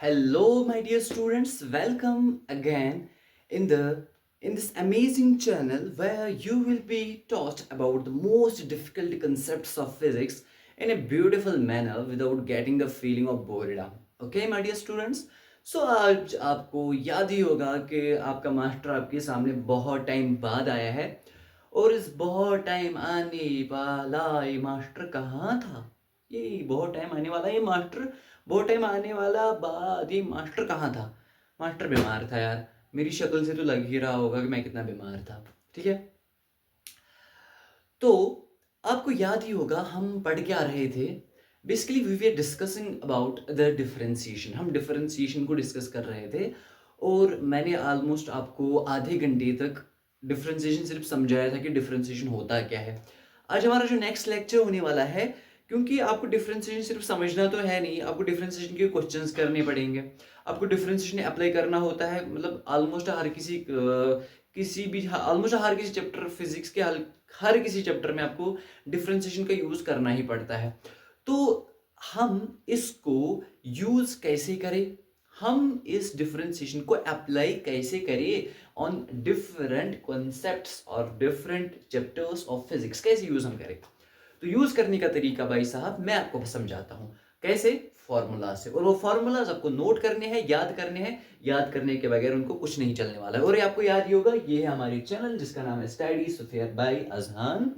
Hello, my dear students. Welcome again in the in this amazing channel where you will be taught about the most difficult concepts of physics in a beautiful manner without getting the feeling of boredom. Okay, my dear students. So आज आपको याद ही होगा कि आपका master आपके सामने बहुत time बाद आया है और इस बहुत टाइम आने वाला ये मास्टर कहाँ था? ये बहुत टाइम आने वाला ये मास्टर बहुत टाइम आने वाला बाद ये मास्टर कहाँ था? मास्टर बीमार था यार। मेरी शक्ल से तो लग ही रहा होगा कि मैं कितना बीमार था। ठीक है। तो आपको याद ही होगा हम पढ़ के आ रहे थे। Basically we were discussing about the differentiation. हम डिफरेंशिएशन को डिस्कस कर रहे थे और मैंने ऑलमोस्ट आपको आधे घंटे तक डिफरेंशिएशन सिर्फ समझाया था कि डिफरेंशिएशन होता क्या है। आज हमारा जो नेक्स्ट लेक्चर होने वाला है, क्योंकि आपको डिफरेंशिएशन सिर्फ समझना तो है नहीं, आपको डिफरेंशिएशन के क्वेश्चंस करने पड़ेंगे। आपको डिफरेंशिएशन अप्लाई करना होता है, मतलब ऑलमोस्ट हर किसी भी ऑलमोस्ट हर किसी चैप्टर फिजिक्स के हर किसी चैप्टर में आपको डिफरेंशिएशन का यूज करना ही पड़ता है। तो हम इसको यूज कैसे करें, हम इस डिफरेंशिएशन को अप्लाई कैसे करें ऑन डिफरेंट कॉन्सेप्ट्स और डिफरेंट चैप्टर्स ऑफ फिजिक्स, कैसे यूज हम करें। तो यूज करने का तरीका भाई साहब मैं आपको समझाता हूं। कैसे? फॉर्मूला से। और वो फॉर्मूलाज आपको नोट करने हैं, याद करने हैं। याद करने के बगैर उनको कुछ नहीं चलने वाला है। और ये आपको याद ही होगा, ये है हमारी चैनल जिसका नाम है स्टडी सुफियर बाय अजहान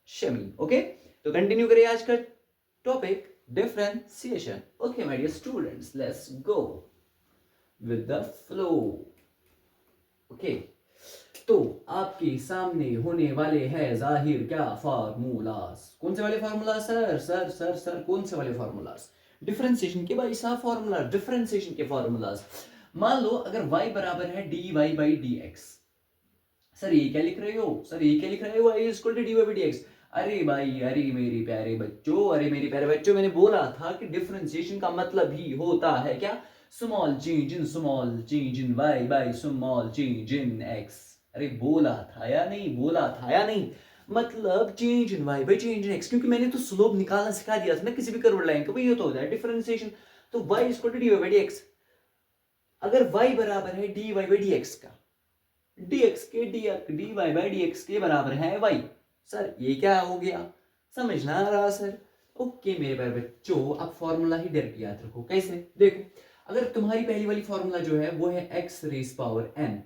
शमी। ओके, तो कंटिन्यू करिए आज का topic, differentiation. Okay my dear students, let's go with the flow. Okay, तो आपके सामने होने वाले हैं जाहिर क्या फार्मूलास। कौन से वाले फार्मूला सर? सर कौन से वाले फार्मूलास? डिफरेंशिएशन के भाई साहब फार्मूला, डिफरेंशिएशन के फार्मूलास। मान लो अगर y बराबर है dy बाई dx। सर ये क्या लिख रहे हो? सर ये क्या लिख रहे हो? y equal to dy by dx। अरे भाई, अरे मेरे प्यारे बच्चों, अरे मेरे प्यारे बच्चों, मैंने बोला था कि डिफरेंशिएशन का मतलब ही होता है क्या? Small change in y by small change in x। अरे बोला था या नहीं? बोला था या नहीं? मतलब change in y by change in x, क्योंकि मैंने तो स्लोप निकालना सिखा दिया था ना किसी भी कर्व लाइन का, ये तो होता है डिफरेंशिएशन। तो y equal to dy by dx। अगर y बराबर है dy बाई dx का, dx के dy बाई dx के बराबर है y। सर ये क्या हो गया? समझ ना आ रहा सर? ओके मेरे प्यारे बच्चों, आप फॉर्मूला ही डायरेक्ट याद रखो। कैसे? देखो, अगर तुम्हारी पहली वाली फॉर्मूला जो है वो है x रेज पावर n,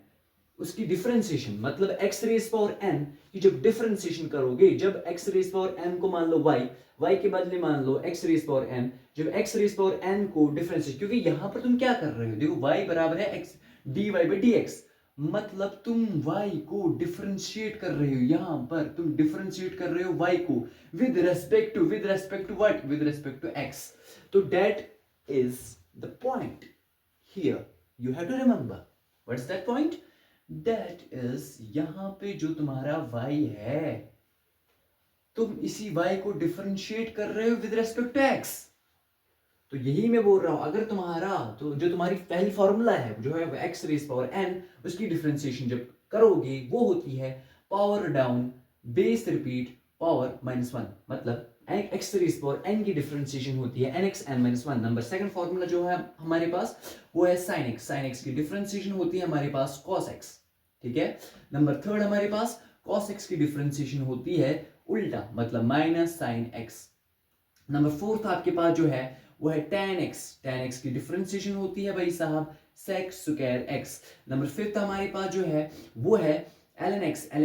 उसकी डिफरेंशिएशन मतलब x रेज पावर n की जब डिफरेंशिएशन करोगे, जब x रेज पावर n को मान लो y के बदले मान लो x रेज पावर n, जब x रेज पावर n को डिफरेंशिएट, क्योंकि यहां पर तुम क्या कर रहे हो, देखो y बराबर है x dy बाई dx, मतलब तुम y को डिफरेंशिएट कर रहे हो। यहां पर तुम डिफरेंशिएट कर रहे हो y को with respect to what? With respect to x। तो that is the point here, you have to remember what is that point. That is यहां पे जो तुम्हारा y है, तुम इसी y को डिफरेंशिएट कर रहे हो विद रेस्पेक्ट टू x। तो यही मैं बोल रहा हूं, अगर तुम्हारा तो जो तुम्हारी पहली फॉर्मूला है जो है x रेज पावर n, उसकी डिफरेंशिएशन जब करोगे वो होती है power down base repeat power -1, मतलब x रेज पावर n की डिफरेंशिएशन होती है nx n -1। Number second formula जो है हमारे पास वो है sin x की डिफरेंशिएशन होती है हमारे पास cos x। ठीक है। नंबर थर्ड हमारे पास cos x की डिफरेंशिएशन होती है उल्टा, मतलब minus sin x। Number fourth आपके पास जो है वो है tan x की डिफरेंशिएशन होती है भाई साहब sec square x। Number fifth हमारे पास जो है वो है ln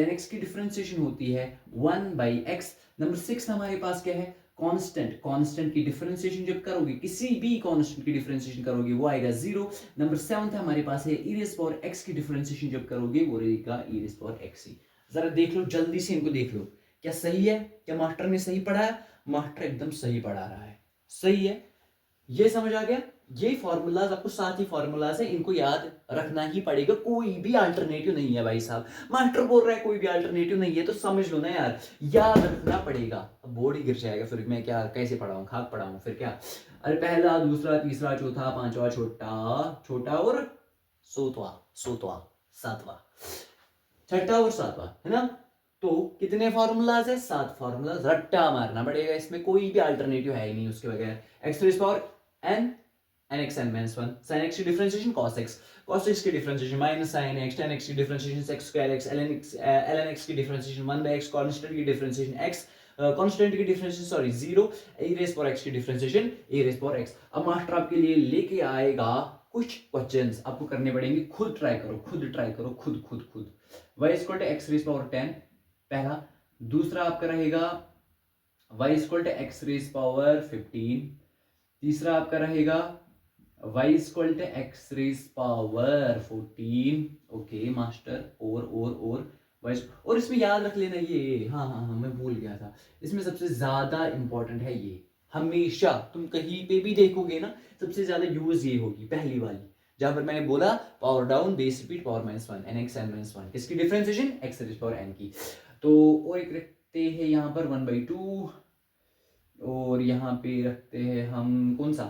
x की डिफरेंशिएशन होती है 1 बाई x। नंबर सिक्स हमारे पास क्या है? कांस्टेंट की डिफरेंशिएशन जब करोगे, किसी भी कांस्टेंट की डिफरेंशिएशन करोगे वो आएगा 0। नंबर सेवंथ हमारे पास है e रेज़ पावर x की डिफरेंशिएशन जब करोगे वो रहेगा e रेज़ पावर x ही। जरा देख लो, जल्दी से इनको देख लो, क्या सही है? क्या मास्टर ने सही पढ़ाया? मास्टर एकदम सही पढ़ा रहा है, सही है। ये समझ आ गया? ये फॉर्मूलाज आपको, साथ ही फॉर्मूलाज है, इनको याद रखना ही पड़ेगा, कोई भी अल्टरनेटिव नहीं है भाई साहब। मास्टर बोल रहा है कोई भी अल्टरनेटिव नहीं है तो समझ लो ना यार, याद रखना पड़ेगा। अब बोर्ड ही गिर जाएगा फिर मैं क्या कैसे पढ़ाऊं, खाक पढ़ाऊं फिर क्या? अरे पहला दूसरा तीसरा चौथा पांचवा छोटा छोटा और सोतवा सोतवा सातवा, छठा और सातवां, है ना? तो कितने फॉर्मूलाज है? 7 फॉर्मूलाज। रट्टा मारना पड़ेगा, इसमें कोई भी अल्टरनेटिव है ही नहीं उसके बगैर। X raise power n n x n minus one, sine x की डिफरेंशिएशन कॉस एक्स की differentiation minus sine x, tan x की differentiation sec square x, l n x की differentiation one by x, constant की differentiation x, constant की differentiation sorry zero, a raise पर x की differentiation a raise पर x. अब master आपके लिए लेके आएगा कुछ क्वेश्चंस, आपको करने पड़ेंगे, खुद ट्राई करो, खुद y equal to x raise power 10 पहला, दूसरा आपका रहेगा y equal to x raise power 15, तीसरा आपका रहेगा y equal to x raise power 14। Okay master, और और इसमें याद रख लेना ये, हाँ मैं भूल गया था, इसमें सबसे ज्यादा इंपॉर्टेंट है ये, हमेशा तुम कहीं पे भी देखोगे ना सबसे ज्यादा यूज ये होगी पहली वाली, जहां पर मैंने बोला power down base repeat power minus one, n x n minus one, किसकी differentiation x raise power n की। तो और एक रखते हैं यहाँ पर 1/2, और यहाँ पे रखते हैं हम कौन सा,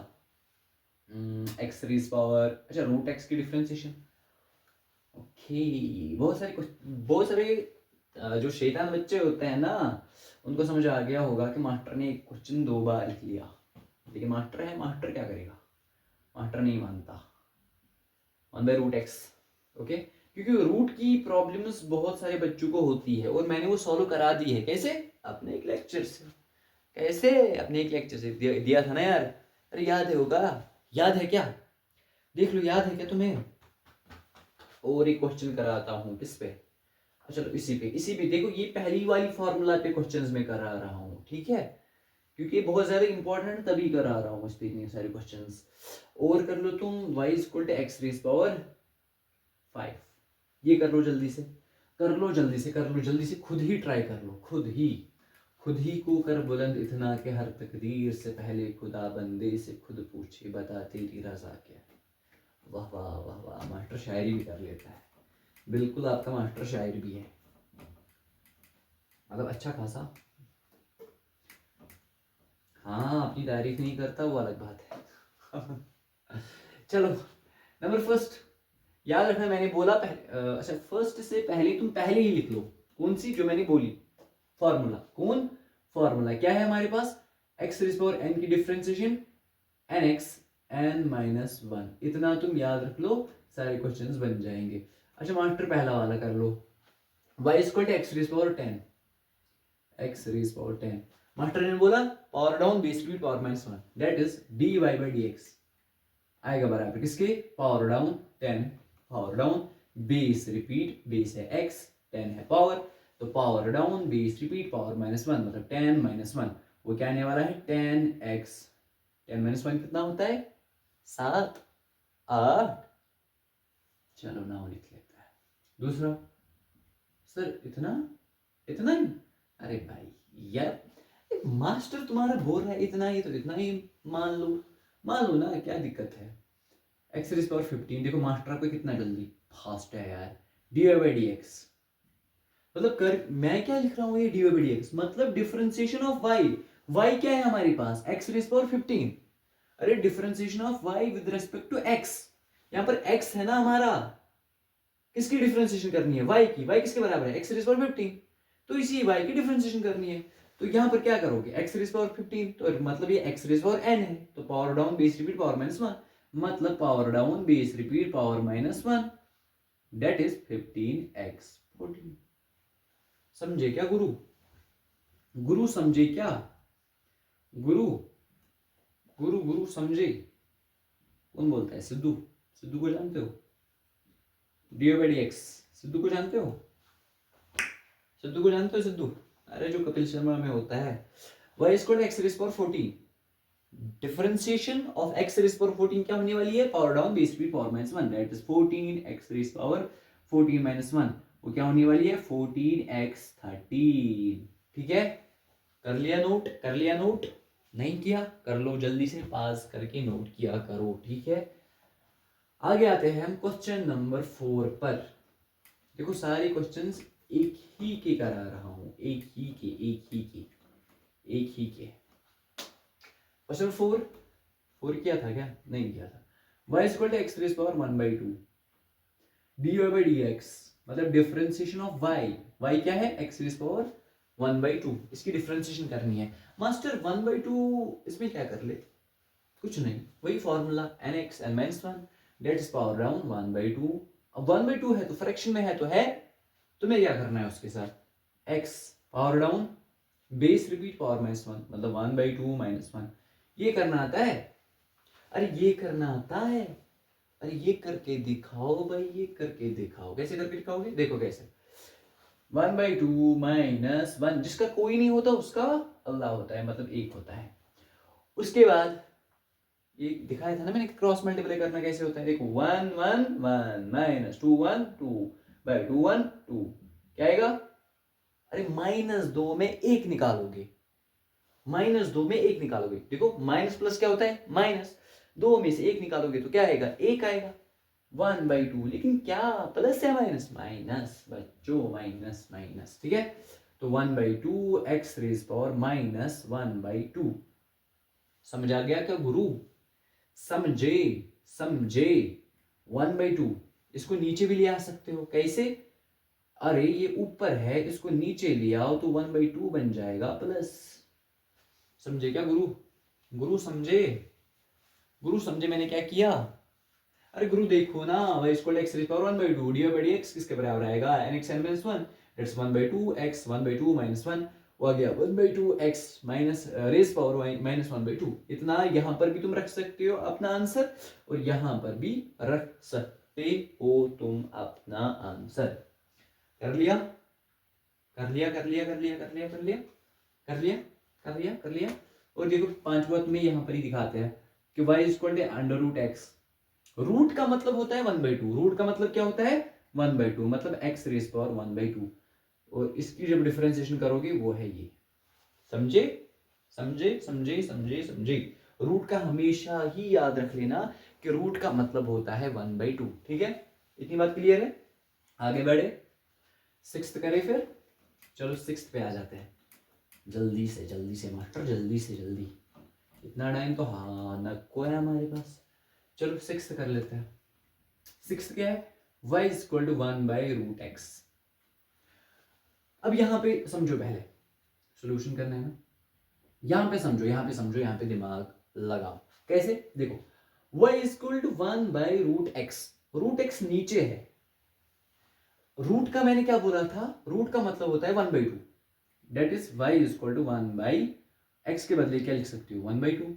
एक्स रेज पावर, अच्छा रूट एक्स की डिफरेंशिएशन। ओके, बहुत सारे जो शैतान बच्चे होते हैं ना, उनको समझ आ गया होगा कि मास्टर ने एक क्वेश्चन 2 बार लिख लिया, लेकिन मास्टर है, मास्टर क्या करेगा, मास्टर नहीं मानता, one by root x. Okay, क्योंकि रूट की प्रॉब्लम्स बहुत सारे बच्चों को होती है और मैंने वो सॉल्व करा दी है। कैसे? अपने एक लेक्चर से। कैसे? अपने एक लेक्चर से दिया था ना यार, अरे याद है होगा, याद है क्या, देख लो याद है क्या तुम्हें। और एक क्वेश्चन कराता हूँ किस पे, चलो इसी पे देखो, ये पहली वाली फॉर्मूला पे क्वेश्चंस में करा रहा हूँ, ठीक है, क्योंकि बहुत ज्यादा इंपॉर्टेंट तभी करा रहा हूँ इस पे इतने सारे क्वेश्चंस। और कर लो तुम y equal to x raise power 5, ये कर लो जल्दी से, खुद ही ट्राई कर लो, खुद ही को कर बुलंद इतना कि हर तकदीर से पहले खुदा बंदे से खुद पूछे बता तेरी रजा क्या है। वाह वाह वाह वाह, मास्टर शायरी भी कर लेता है, बिल्कुल आपका मास्टर शायर भी है, मतलब अच्छा खासा। हाँ, अपनी तारीफ नहीं करता वो अलग बात है। चलो नंबर फर्स्ट, याद रखना मैंने बोला अच्छा फर्स्ट से पहले तुम पहले ही लिख लो, कौन सी जो मैंने बोली फॉर्मूला, कौन फॉर्मूला क्या है हमारे पास, एक्स रेज पावर एन की differentiation n x n minus one, इतना तुम याद रख लो, सारे क्वेश्चंस बन जाएंगे। अच्छा मास्टर पहला वाला कर लो, y equal to x raise power 10, x raise power 10, master ने बोला power down base to power minus one, that is dy by dx, आएगा बराबर किसके, power down 10, power down base repeat, base है x, 10 है पावर, तो power down base repeat power minus one, मतलब 10 minus one, वो क्या आने वाला है 10x, 10 माइनस वन कितना होता है 7, 8, चलो नाउ लिख लेता है। दूसरा, सर इतना इतना ही, अरे भाई यार मास्टर तुम्हारा बोल रहा है इतना ही, तो इतना ही मान लो ना, क्या दिक्कत है। एक्स रेज पावर 15, देखो मास्टर आपको कितना जल्दी फास्ट है यार, dy बाई dx, मतलब कर मैं क्या लिख रहा हूँ ये dy बाई dx, मतलब डिफरेंशिएशन ऑफ y क्या है हमारे पास x रेज पावर 15, अरे differentiation of y with respect to x, यहाँ पर x है ना हमारा, किसकी डिफरेंशिएशन करनी है, y की, y किसके बराबर है x रेज पावर 15, तो इसी y की डिफरेंशिएशन करनी है, तो यहाँ पर क्या करोगे x रेज पावर 15, तो मतलब ये x रेज पावर n है, तो power down base repeat power minus one, मतलब power down base repeat power minus one, that is 15x 14। समझे क्या गुरु समझे क्या, गुरु समझे, कौन बोलता है, सिद्धू को जानते हो, dy बाई dx, सिद्धू को जानते हो, सिद्धू, अरे जो कपिल शर्मा में होता है, y equal to x raise power 14, differentiation of x raise power 14 क्या होने वाली है, power down base repeat power minus one, that is 14x raise power 14 minus one, वो क्या होने वाली है 14x 13, ठीक है, कर लिया नोट, नहीं किया कर लो जल्दी से, पास करके नोट किया करो, ठीक है। आगे आते हैं हम क्वेश्चन नंबर 4 पर, देखो सारे क्वेश्चंस एक ही के करा रहा हूं, एक ही के। क्वेश्चन 4 किया था क्या, नहीं किया था, y equal to x raise power 1/2, dy by dx, मतलब डिफरेंशिएशन ऑफ y क्या है x रेज पावर 1/2, इसकी डिफरेंशिएशन करनी है। मास्टर 1/2 इसमें क्या कर ले, कुछ नहीं, वही formula nx n minus one, that is power down 1/2। अब 1/2 है तो फ्रैक्शन में है तो है, तुम्हें क्या करना है उसके साथ x power down base repeat power minus one, मतलब 1/2 माइनस वन। ये करना आता है? अरे ये करना आता है, अरे ये करके दिखाओ भाई, ये करके दिखाओ। कैसे करके दिखाओगे? देखो कैसे, 1/2 माइनस वन, जिसका कोई नहीं होता उसका अल्लाह होता है, मतलब एक होता है। उसके बाद ये दिखाया था ना मैंने, क्रॉस मल्टीप्लाई करना कैसे होता है। देखो 1 1 1 माइनस 2 1 2 बाय 2 1 2, क्या आएगा? अरे माइनस दो में एक निकालोगे, माइनस दो में एक निकालोगे। देखो माइनस प्लस क्या होता है? माइनस। दो में से एक निकालोगे तो क्या आएगा? एक आएगा। 1/2, लेकिन क्या प्लस है माइनस? माइनस बच्चों, माइनस माइनस, ठीक है। तो 1/2 एक्स रेज पावर माइनस 1/2। समझ आ गया क्या गुरु? समझे? समझे? 1/2 इसको नीचे भी ले आ सकते हो। कैसे? अरे ये ऊपर है, इसको नीचे ले आओ तो 1/2 बन जाएगा प्लस। समझे क्या गुरु? गुरु समझे? गुरु समझे मैंने क्या किया? अरे गुरु देखो ना, y equal x raise power 1/2 dy by dx किसके बराबर आएगा? nx n minus one, that's 1/2 x 1/2 minus one, वो आ गया 1/2 x minus raise power minus 1/2। इतना यहाँ पर भी तुम रख सकते हो अपना आंसर, और यहाँ पर भी रख सकते हो तुम अपना आंसर। कर लिया? कर लिया कर लिया कर लिया कर लिया कर लिया कर लिया कर लिया कर लिया। और देखो पांचवा तुम्हें यहाँ पर ही दिखाते हैं कि y equal to under root x. Root का मतलब होता है 1/2, रूट का मतलब क्या होता है? 1/2, मतलब x रेज पावर 1/2। और इसकी जब डिफरेंशिएशन करोगे वो है ये। समझे? समझे समझे समझे समझे? रूट का हमेशा ही याद रख लेना कि रूट का मतलब होता है 1/2, ठीक है। इतनी बात क्लियर है? आगे बढ़े, सिक्स्थ करें फिर। चलो सिक्स्थ पे आ जाते हैं, जल्दी से मास्टर, जल्दी से जल्दी। इतना टाइम तो हाँ नको है हमारे पास। चलो सिक्स्थ कर लेते हैं। सिक्स्थ क्या है? y equal to 1/√x। अब यहां पे समझो, पहले सॉल्यूशन करना है ना, यहां पे समझो, यहां पे समझो, यहां पे दिमाग लगाओ। कैसे? देखो y equal to 1/√x, root x नीचे है। रूट का मैंने क्या बोला था? रूट का मतलब होता है 1/2, that is y equal to 1/x के बदले क्या लिख सकती हो? 1/2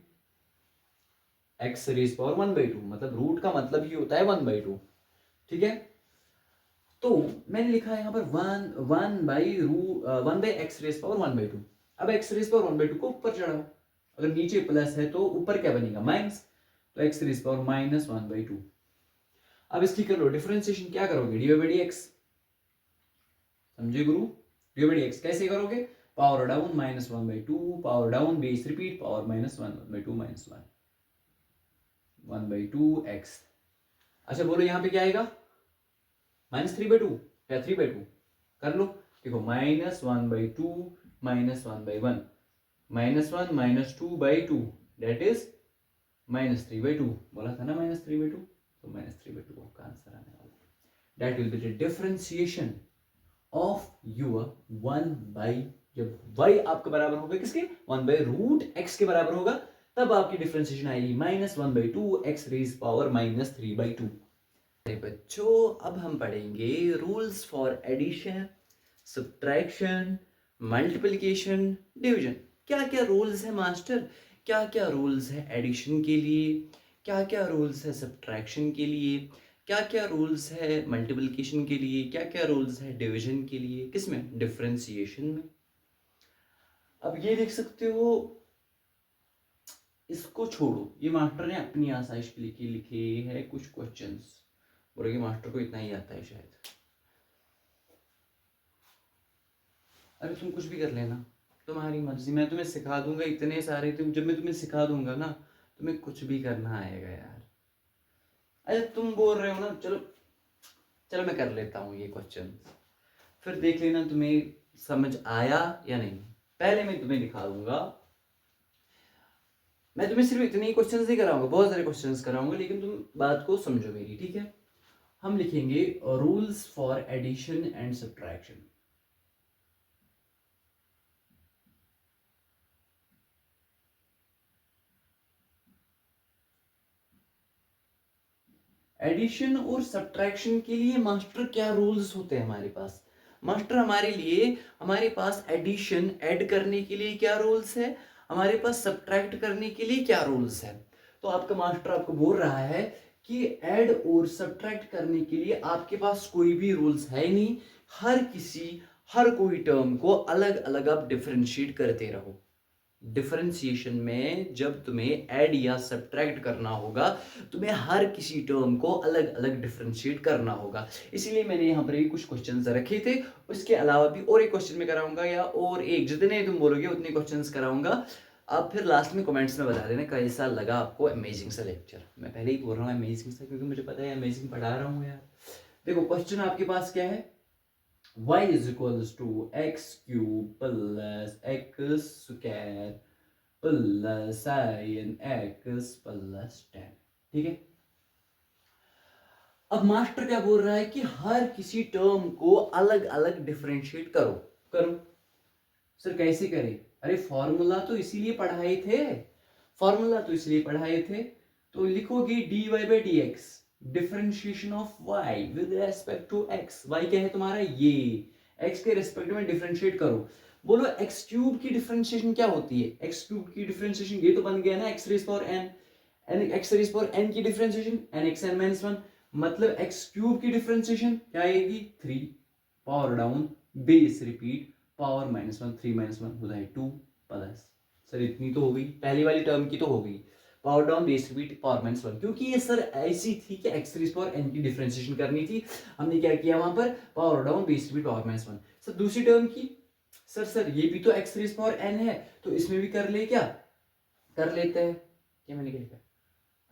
x रेज पावर 1/2, मतलब रूट का मतलब ही होता है 1/2, ठीक है। तो मैंने लिखा है यहाँ पर 1/x रेज पावर 1/2। अब x रेज पावर 1/2 को ऊपर चढ़ाओ, अगर नीचे प्लस है तो ऊपर क्या बनेगा? माइनस, तो x रेज पावर माइनस 1/2। अब इसकी कर लो डिफरेंशिएशन, क्या करोगे? D by d x. समझे गुरु? डी बाई डी एक्स कैसे करोगे? Power down minus 1/2, power down base repeat power minus 1/2 minus 1/2 x। अच्छा बोलो यहाँ पे क्या आएगा? -3/2 या 3/2 कर लो। देखो -1/2 -1/1, -1 -2/2, दैट इज -3/2। बोला था ना -3/2, तो -3/2 आपका आंसर आने वाला है। That will be the differentiation of your 1/, जब y आपके बराबर होगा किसके? 1/√x के बराबर होगा, तब आपकी डिफरेंशिएशन आएगी -1/2 x रेज पावर -3/2। बच्चों अब हम पढ़ेंगे rules for addition, subtraction, multiplication, division. क्या क्या रूल्स है मास्टर? क्या क्या रूल्स है एडिशन के लिए? क्या क्या रूल्स है सब्ट्रैक्शन के लिए? क्या क्या रूल्स है मल्टीप्लिकेशन के लिए? क्या क्या रूल्स है डिवीजन के लिए? किसमें? डिफरेंशिएशन में। अब ये देख सकते हो, इसको छोड़ो, ये मास्टर ने अपनी आसाइश के लिए लिखे हैं कुछ क्वेश्चंस। बोलेंगे मास्टर को इतना ही आता है शायद। अरे तुम कुछ भी कर लेना, तुम्हारी मर्जी, मैं तुम्हें सिखा दूंगा इतने सारे। जब मैं तुम्हें सिखा दूंगा ना, तुम्हें कुछ भी करना आएगा यार। अरे तुम बोल रहे हो ना, चलो चलो मैं कर लेता हूँ ये क्वेश्चन, फिर देख लेना तुम्हें समझ आया या नहीं। पहले मैं तुम्हें दिखा दूंगा, मैं तुम्हें सिर्फ इतने ही क्वेश्चंस नहीं कराऊंगा, बहुत सारे क्वेश्चंस कराऊंगा, लेकिन तुम बात को समझो मेरी, ठीक है। हम लिखेंगे rules for addition and subtraction. Addition और सब्ट्रैक्शन के लिए मास्टर क्या रूल्स होते हैं हमारे पास? मास्टर हमारे पास एडिशन ऐड करने के लिए क्या रूल्स है, हमारे पास सब्ट्रैक्ट करने के लिए क्या रूल्स है। तो आपका मास्टर आपको बोल रहा है कि ऐड और सब्ट्रैक्ट करने के लिए आपके पास कोई भी रूल्स है नहीं, हर कोई टर्म को अलग अलग आप डिफरेंशिएट करते रहो। डिफरेंशिएशन में जब तुम्हें ऐड या सब्ट्रैक्ट करना होगा, तुम्हें हर किसी टर्म को अलग अलग डिफरेंशिएट करना होगा। इसीलिए मैंने यहाँ पर भी कुछ क्वेश्चंस रखे थे, उसके अलावा भी और एक क्वेश्चन में कराऊंगा, या और एक, जितने तुम बोलोगे उतने क्वेश्चंस कराऊंगा। आप फिर लास्ट में कमेंट्स में बता देना कैसा लगा आपको अमेजिंग सा लेक्चर। मैं पहले ही बोल रहा हूँ अमेजिंग सा, क्योंकि मुझे पता है अमेजिंग पढ़ा रहा हूँ यार। देखो क्वेश्चन आपके पास क्या है, y is equals to x cube plus x square plus sin x plus 10। ठीक है, अब मास्टर क्या बोल रहा है कि हर किसी टर्म को अलग अलग डिफरेंशिएट करो। करो सर कैसे करें? अरे फॉर्मूला तो इसीलिए पढ़ाए थे, तो लिखोगे dy by dx differentiation of y with respect to x। y क्या है तुम्हारा, ये x के रेस्पेक्ट में डिफरेंशिएट करो। बोलो x क्यूब की डिफरेंशिएशन क्या होती है? x क्यूब की डिफरेंशिएशन ये तो बन गया ना x rays power n, x rays power n की डिफरेंशिएशन nxn-1, मतलब x क्यूब की डिफरेंशिएशन क्या आएगी 3 power down base repeat power -1, 3 -1 हो जाए 2 प्लस, सर इतनी तो हो गई, पहली वाली टर्म की तो हो गई, power down base repeat power -1, क्योंकि ये सर ऐसी थी कि x रेज़ पावर n की डिफरेंशिएशन करनी थी। हमने क्या किया वहां पर, power down base repeat power -1। Sir दूसरी टर्म की, सर ये भी तो x रेज़ पावर n है, तो इसमें भी कर ले, क्या कर लेते हैं, क्या मैंने क्या किया,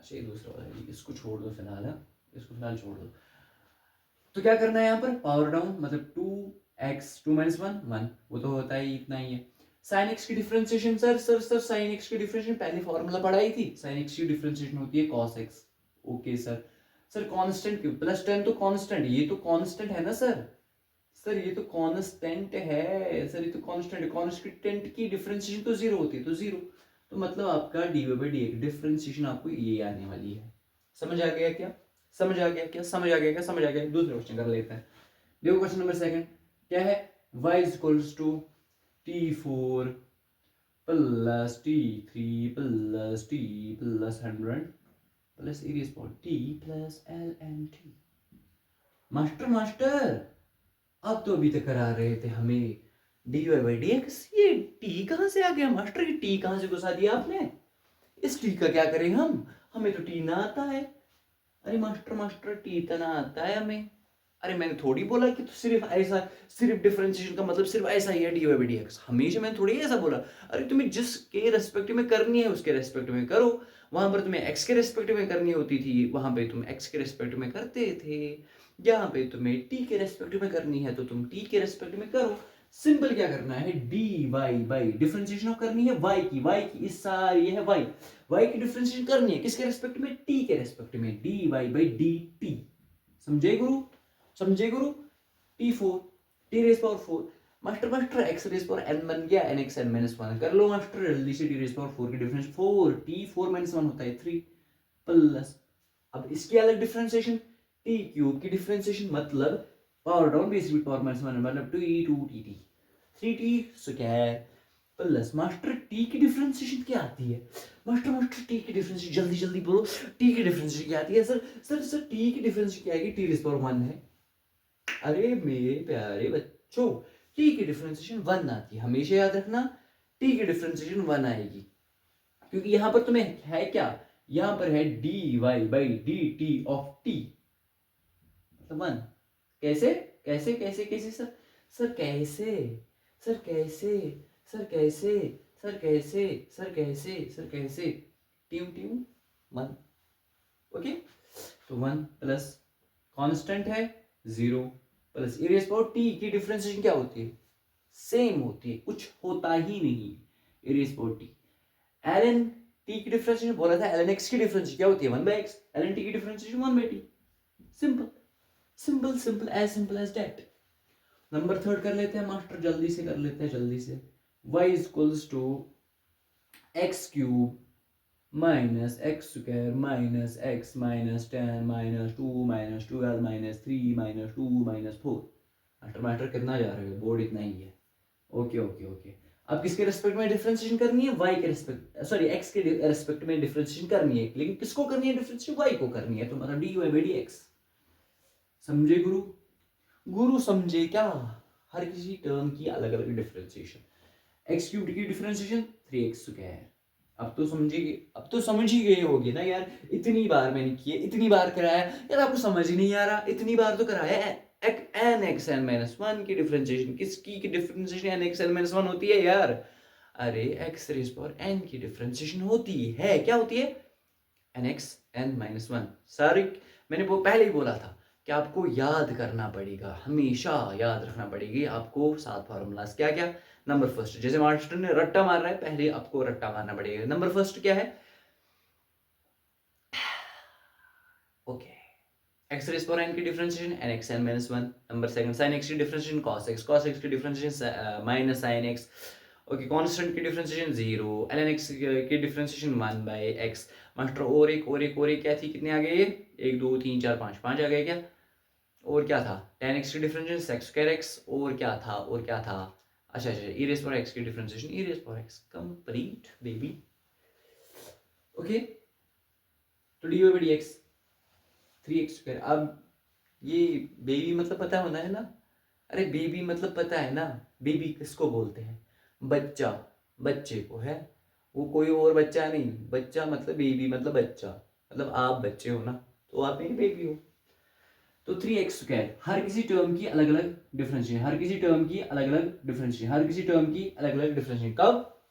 अच्छा ये दूसरा वाला है, इसको छोड़ दो फिलहाल, इसको फिलहाल छोड़ दो। तो क्या करना है यहाँ पर, पावर डाउन मतलब 2x 2 - 1 1, वो तो होता ही इतना ही है। sin x की डिफरेंशिएशन, सर sin x की डिफरेंशिएशन पहले फॉर्मूला पढ़ाई थी, sin x की डिफरेंशिएशन होती है cos x। Okay sir constant क्यों, प्लस 10 तो कांस्टेंट, ये तो कांस्टेंट है ना सर ये तो कांस्टेंट है, सर ये तो कांस्टेंट है, कांस्टेंट की डिफरेंशिएशन तो जीरो होती है, तो जीरो, तो मतलब आपका dy by dx डिफरेंशिएशन आपको ये आने वाली है। समझ आ गया क्या, समझ आ गया क्या, समझ आ गया क्या, समझ आ गया। दूसरा क्वेश्चन कर लेते हैं। देखो क्वेश्चन नंबर सेकंड क्या है, y is equals to t4 plus t3 plus t plus 100 plus e raised power t plus ln t। Master अब तो अभी तक करा रहे थे हमें dy by dx, ये t कहाँ से आ गया मास्टर, ये t कहाँ से घुसा दिया आपने, इस t का क्या करें हम, हमें तो t ना आता है। अरे मास्टर टी इतना आता है हमें, अरे मैंने थोड़ी बोला कि तो सिर्फ डिफरेंशिएशन का मतलब सिर्फ ऐसा ही है dy by dx, हमेशा मैंने थोड़ी ऐसा बोला। अरे तुम्हें जिसके रेस्पेक्ट में करनी है उसके रेस्पेक्ट में करो, वहां पर तुम्हें x के रेस्पेक्ट में करनी होती थी, वहां पे तुम x के रेस्पेक्ट में करते थे, यहाँ पे तुम्हें t के रेस्पेक्ट में करनी है तो तुम t के रेस्पेक्ट में करो। सिंपल क्या करना है, dy बाई डिफरेंशिएशन करनी है y की इस सारी है y की डिफरेंशिएशन करनी है किसके रेस्पेक्ट में, t के रेस्पेक्ट में, dy बाई dt। समझे गुरु, t4 t rays power 4, master x rays power n बन गया, nxn-1 कर लो मास्टर जल्दी से, t रेज़ पावर 4 की डिफरेंस 4 t 4 - 1 होता है 3 प्लस, अब इसकी अलग डिफरेंशिएशन t क्यूब की डिफरेंशिएशन मतलब power down base repeat power -1 मतलब 2e2tt 3t square plus, master t की डिफरेंशिएशन क्या आती है, मास्टर t की डिफरेंशिएशन जल्दी बोलो, t की डिफरेंशिएशन क्या आती है, सर t की डिफरेंशिएशन क्या आएगी, t रेज़ पावर 1 है। अरे मेरे प्यारे बच्चों, t की डिफरेंशिएशन 1 आती है, हमेशा याद रखना t की डिफरेंशिएशन 1 आएगी, क्योंकि यहां पर तुम्हें है क्या, यहां पर है dy by dt of t मतलब 1। कैसे कैसे कैसे कैसे सर कैसे, सर कैसे, सर कैसे, सर कैसे, सर कैसे, सर कैसे, ट्यू 1। ओके, तो 1 प्लस कांस्टेंट है 0 plus e rays power t की डिफरेंशिएशन क्या होती है, सेम होती है, कुछ होता ही नहीं, e rays power t। ln t की डिफरेंशिएशन बोला था, ln x की डिफरेंशिएशन क्या होती है 1/x, ln t की differentiation 1/t। Simple as that. Number third कर लेते हैं मास्टर, जल्दी से कर लेते हैं y equals to x cube minus x square minus x minus 10 minus 2 minus 12 minus 3 minus 2 minus 4। Master master कितना जा रहे हो, बोर्ड इतना ही है। Okay okay okay. अब किसके रेस्पेक्ट में डिफरेंशिएशन करनी है, वाई के रेस्पेक्ट, सॉरी एक्स के रेस्पेक्ट में डिफरेंशिएशन करनी है, लेकिन किसको करनी है डिफरेंशिएशन, वाई को करनी है, तो मतलब d y by d x. समझे गुरु, गुरु समझे क्या, हर किसी टर्म की अलग अलग डिफरेंशिएशन। एक्स क्यूब की डिफरेंशिएशन 3x स्क्वायर। अब तो समझिए, अब तो समझ ही गए होगे ना यार, इतनी बार मैंने किए, इतनी बार कराया यार, आपको समझ ही नहीं आ रहा, इतनी बार तो कराया। N x n minus one की डिफरेंशिएशन, किसकी की differentiation n x n minus one होती है यार, अरे एक्स रेज पावर एन की डिफरेंशिएशन होती है, क्या होती है, n x n minus one. सारी मैंने वो पहले ही बोला था कि आपको याद करना पड़ेगा, हमेशा याद रखना पड़ेगी आपको 7 फार्मूलाज। क्या क्या, नंबर फर्स्ट, जैसे मास्टर ने रट्टा मार रहा है, पहले आपको रट्टा मारना पड़ेगा। नंबर फर्स्ट क्या है, okay, x raise power n की differentiation n x n minus one. Number second, sine x की डिफरेंशिएशन कॉस एक्स की differentiation minus sine x. Okay, constant की डिफरेंशिएशन 0, ln x की डिफरेंशिएशन 1 बाय x। मास्टर और एक क्या थी, कितने आ गए ये, 1 2 3 4 5 5 आ गए क्या, और क्या था, tan x की डिफरेंशिएशन sec स्क्वायर x, और क्या था, अच्छा e रेज पावर x की differentiation e raise power x। Complete baby. Okay, तो dy by dx 3x square. अब ये बेबी मतलब पता होना है ना, अरे बेबी मतलब पता है ना, बेबी किसको बोलते हैं, बच्चा, बच्चे को है, वो कोई और बच्चा नहीं, बच्चा मतलब बेबी मतलब बच्चा, मतलब आप बच्चे हो ना, तो आप एक बेबी हो। तो 3x स्क्वायर, हर किसी टर्म की अलग अलग डिफरेंशिएशन, हर किसी टर्म की अलग अलग डिफरेंशिएशन, हर किसी टर्म की अलग अलग डिफरेंशिएशन कब,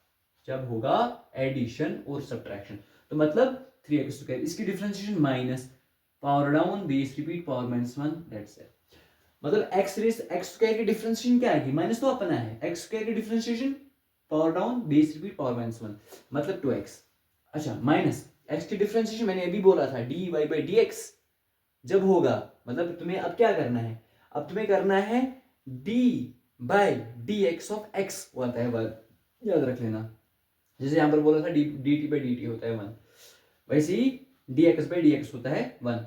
जब होगा एडिशन और सब्ट्रैक्शन। तो मतलब 3x स्क्वायर, इसकी differentiation minus power down base repeat power minus one, that's it. मतलब एक्स स्क्वायर की डिफरेंशिएशन क्या आएगी, माइनस तो अपना है, एक्स स्क्वायर की differentiation power down base repeat power minus one, मतलब 2x। अच्छा, माइनस एक्स की डिफरेंशिएशन मैंने अभी बोला था d y by d x जब होगा, मतलब तुम्हें अब क्या करना है, अब तुम्हें करना है D by d x of x, वो आता है वन, याद रख लेना। जैसे यहां पर बोला था d t by d t होता है वन, वैसे ही d x by d x होता है वन।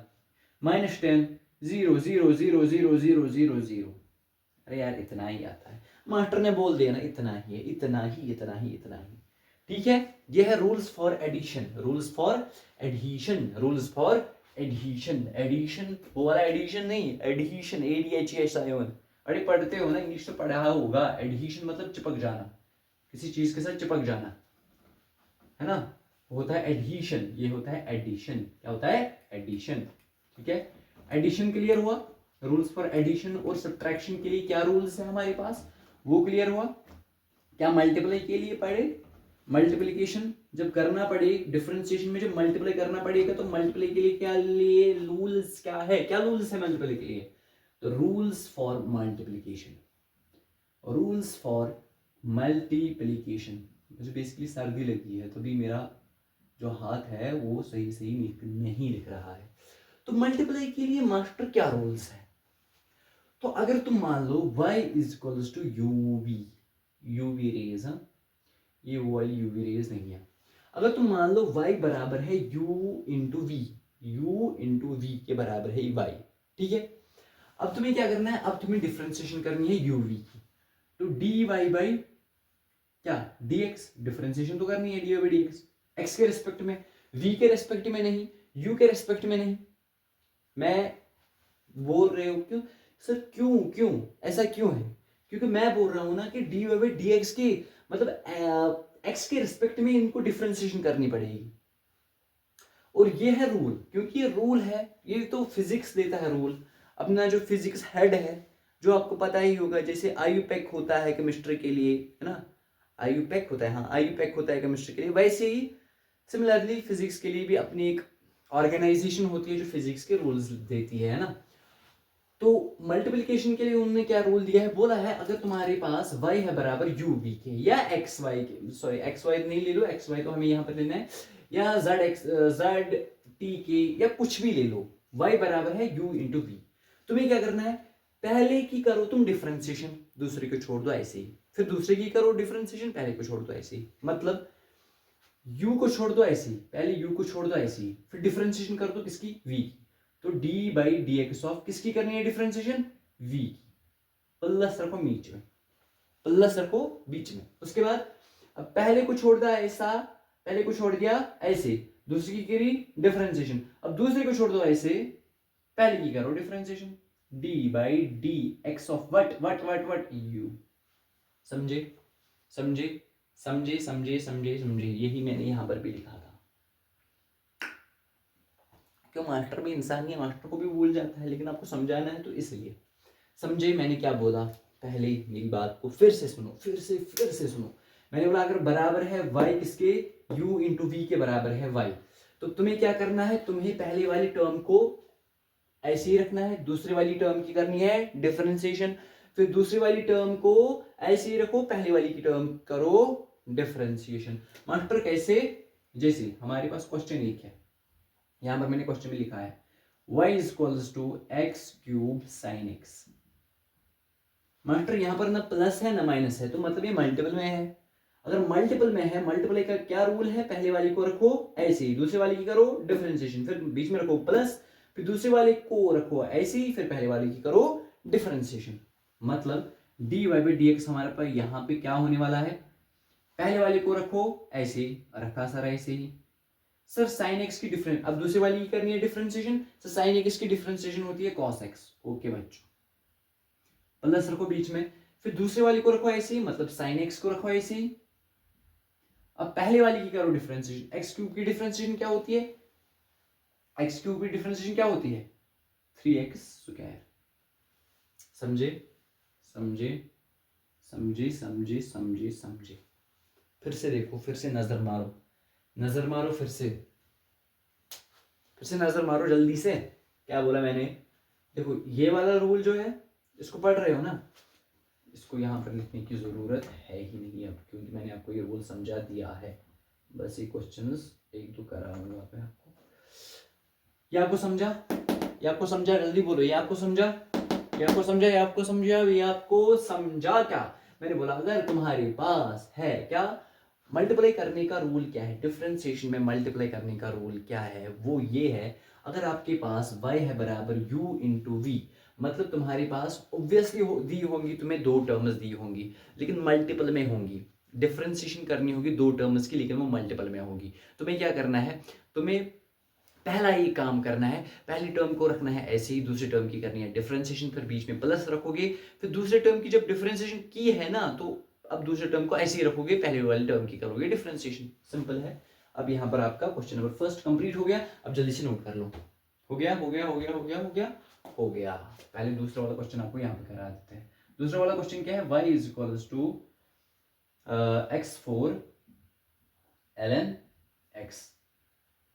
माइनस 10 0 0 0 0 0 0 0। अरे यार इतना ही आता है, मास्टर ने बोल दिया ना, इतना ही है, इतना ही इतना ही इतना ही। ठीक है, ये है rules for addition, rules for adhesion, rules for adhesion. Addition वो वाला एडिशन नहीं, एडहीशन, ADHESION। अरे पढ़ते हो ना, इंग्लिश तो पढ़ा होगा। एडहीशन मतलब चिपक जाना, किसी चीज के साथ चिपक जाना, है ना, होता है एडहीशन, ये होता है एडिशन। क्या होता है, एडिशन। ठीक है, एडिशन क्लियर हुआ, रूल्स फॉर एडिशन और सब्ट्रैक्शन के लिए क्या रूल्स है हमारे पास, वो क्लियर हुआ। क्या मल्टीप्लाई के लिए पढ़े, मल्टीप्लिकेशन जब करना पड़े, डिफरेंशिएशन में जब मल्टीप्लाई करना पड़ेगा, तो मल्टीप्लाई के लिए क्या लिए रूल्स क्या है, क्या रूल्स है मल्टीप्लाई के लिए, तो rules for multiplication, rules for multiplication. मुझे बेसिकली सर्दी लगी है, तभी मेरा जो हाथ है वो सही सही नहीं लिख रहा है। तो मल्टीप्लाई के लिए मास्टर क्या रूल्स है, तो अगर तुम मान लो y is equals to uv raise, ये वो वाली यूवी रेज नहीं है। अगर तुम मान लो y बराबर है u इंटू वी के बराबर है y, ठीक है। अब तुम्हें क्या करना है, अब तुम्हें डिफरेंशिएशन करनी है uv की, तो dy बाई क्या dx, डिफरेंशिएशन तो करनी है dy बाई dx, x के रिस्पेक्ट में, v के रिस्पेक्ट में नहीं, u के रिस्पेक्ट में नहीं। मैं बोल रहे हो क्यों सर, क्यों क्यों ऐसा क्यों है, क्योंकि मैं बोल रहा हूं ना कि dy बाई dx की मतलब x के रिस्पेक्ट में इनको डिफरेंशिएशन करनी पड़ेगी, और ये है रूल, क्योंकि ये रूल है, ये तो फिजिक्स देता है रूल, अपना जो फिजिक्स हेड है, जो आपको पता ही होगा, जैसे आयुपेक होता है केमिस्ट्री के लिए, है ना, आयुपेक होता है, हाँ आयुपेक होता है केमिस्ट्री के लिए, वैसे ही सिमिलरली फिजिक्स के लिए भी अपनी एक ऑर्गेनाइजेशन होती है जो फिजिक्स के रूल्स देती है ना। तो मल्टीप्लिकेशन के लिए उन्होंने क्या रूल दिया है, बोला है अगर तुम्हारे पास y है बराबर uv के या xy के, सॉरी xy नहीं ले लो, xy तो हमें यहाँ पर लेना है, या zt के या कुछ भी ले लो, y बराबर है u इंटू वी। तुम्हें क्या करना है, पहले की करो तुम डिफरेंशिएशन, दूसरे को छोड़ दो ऐसे ही, फिर दूसरे की करो डिफरेंशिएशन, पहले को छोड़ दो ऐसे ही। मतलब u को छोड़ दो ऐसे ही, पहले u को छोड़ दो ऐसे ही, फिर डिफरेंशिएशन कर दो किसकी, v की। तो d by d x of किसकी करनी है डिफरेंशिएशन, v की। प्लस रखो बीच में, प्लस रखो बीच में। उसके बाद अब पहले को छोड़ दिया ऐसा, पहले को छोड़ दिया ऐसे, दूसरी की करी डिफरेंशिएशन, अब दूसरे को छोड़ दो ऐसे, पहले की करो differentiation, d by d x of what what what what u। समझे समझे समझे समझे समझे समझे, यही मैंने यहां पर भी लिखा था। क्यों, मास्टर भी इंसान ही है, मास्टर को भी भूल जाता है, लेकिन आपको समझाना है तो इसलिए। समझे मैंने क्या बोला, पहले मेरी बात को फिर से सुनो, फिर से सुनो। मैंने बोला अगर बराबर है y किसके, u इंटू वी के बराबर है y, तो तुम्हें क्या करना है, तुम्हें पहले वाली टर्म को ऐसे ही रखना है, दूसरी वाली टर्म की करनी है डिफरेंशिएशन, फिर दूसरी वाली टर्म को ऐसे ही रखो, पहले वाली की टर्म करो डिफरेंशिएशन। मास्टर कैसे, जैसे हमारे पास क्वेश्चन एक है, यहां पर मैंने क्वेश्चन में लिखा है y is equals to x cube sine x. Master यहां पर ना प्लस है ना माइनस है, तो मतलब ये मल्टीपल में है। अगर मल्टीपल में है, मल्टीपल का क्या रूल है, पहले वाली को रखो ऐसे ही, दूसरे वाली की करो डिफरेंशिएशन, फिर बीच में रखो प्लस, फिर दूसरे वाले को रखो ऐसे ही, फिर पहले वाले की करो डिफरेंशिएशन। मतलब d y by d x हमारे पास यहाँ पे क्या होने वाला है, पहले वाले को रखो ऐसे ही, रखा सर ऐसे ही। सर साइन एक्स की डिफरेंस, अब दूसरे वाली की करनी है डिफरेंशिएशन, सर साइन एक्स की डिफरेंशिएशन होती है कॉस एक्स। ओके बच्चों, प्लस रखो बीच में, फिर दूसरे वाली को रखो ऐसे ही, मतलब साइन एक्स को रखो ऐसे ही। अब पहले वाली की करो डिफरेंशिएशन, एक्स क्यूब की डिफरेंशिएशन क्या होती है, एक्स क्यूब की डिफरेंशिएशन क्या होती है 3x स्क्वायर। समझे समझे समझे समझे समझे समझे। फिर से देखो, फिर से नजर मारो, नजर मारो, फिर से नजर मारो जल्दी से। क्या बोला मैंने, देखो ये वाला रूल जो है इसको पढ़ रहे हो ना, इसको यहाँ पर लिखने की ज़रूरत है ही नहीं अब, क्योंकि मैंने आपको ये रूल समझा दिया है। बस ये क्वेश्चंस एक दो कराऊंगा मैं आपको। ये आपको समझा, ये आपको समझा, जल्दी बोलो, ये आपको समझा, ये आपको समझा, ये आपको समझा, ये आपको समझा क्या। मैंने बोला अगर तुम्हारे पास है क्या, मल्टीप्लाई करने का रूल क्या है, डिफरेंशिएशन में मल्टीप्लाई करने का रूल क्या है, वो ये है, अगर आपके पास y है बराबर u इंटू वी, मतलब तुम्हारे पास ऑब्वियसली दी होंगी, तुम्हें दो टर्म्स दी होंगी लेकिन मल्टीपल में होंगी, डिफरेंशिएशन करनी होगी दो टर्म्स की लेकिन वो मल्टीपल में होगी। तुम्हें क्या करना है, तुम्हें पहला ही काम करना है, पहली टर्म को रखना है ऐसे ही, दूसरी टर्म की करनी है डिफरेंशिएशन, फिर बीच में प्लस रखोगे, फिर दूसरे टर्म की जब डिफरेंशिएशन की है ना, तो अब दूसरे टर्म को ऐसे ही रखोगे, पहले वाली टर्म की करोगे डिफरेंशिएशन। सिंपल है। अब यहाँ पर आपका क्वेश्चन नंबर फर्स्ट कंप्लीट हो गया। अब जल्दी से नोट कर लो। हो गया हो गया हो गया हो गया हो गया हो गया। पहले दूसरा वाला क्वेश्चन आपको यहाँ पे करा देते हैं। दूसरा वाला क्वेश्चन क्या है, y is equals to x4 ln x।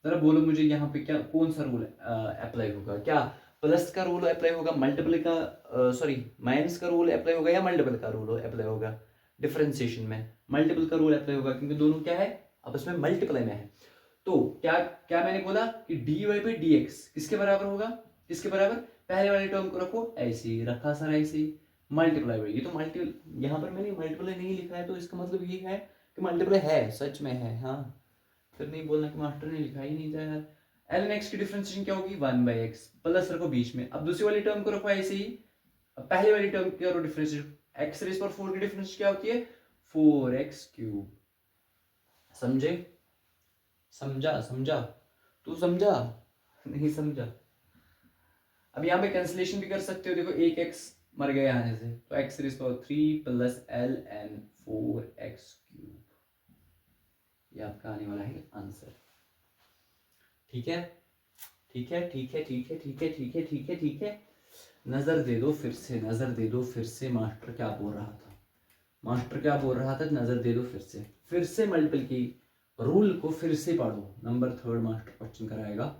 जरा बोलो मुझे यहाँ पे क्या, कौन सा रूल अप्लाई होगा, क्या प्लस का रूल अप्लाई होगा, मल्टीपल का सॉरी माइनस का रूल अप्लाई होगा, या मल्टीपल का रूल अप्लाई होगा डिफरेंशिएशन में। मल्टीपल का रूल अप्लाई होगा क्योंकि दोनों क्या है आपस में मल्टीप्लाई में है। तो क्या क्या मैंने बोला कि d y by d x किसके बराबर होगा, किसके बराबर, पहले वाले टर्म को रखो ऐसे ही, रखा सर ऐसे ही, मल्टीप्लाई बाई, ये तो मल्टीपल, यहाँ पर मैंने मल्टीप्लाई नहीं लिखा है तो इसका मतलब ये है कि मल्टीप्लाई है, सच में है। हाँ, फिर नहीं बोलना कि मास्टर ने लिखा ही नहीं था यार। ln x की डिफरेंशिएशन क्या होगी 1/x, प्लस रखो बीच में, अब दूसरी वाली टर्म को रखो ऐसे ही, अब पहले वाली टर्म की करो डिफरेंशिएशन, x रेज़ पर 4 की डिफरेंशिएशन क्या होती है 4x क्यूब। समझे, समझा समझा, तू समझा नहीं समझा। अब यहाँ पे कैंसिलेशन भी कर सकते हो, देखो एक x मर गया यहाँ से, तो x रेज़ पर 3 प्लस ln 4x क्यूब, ये आपका आने वाला है आंसर। ठीक है ठीक है ठीक है ठीक है ठीक है ठीक है ठीक है ठीक है। नजर दे दो फिर से, नजर दे दो फिर से, मास्टर क्या बोल रहा था, मास्टर क्या बोल रहा था, नजर दे दो फिर से मल्टीपल की रूल को फिर से पढ़ो। नंबर थर्ड मास्टर क्वेश्चन कराएगा,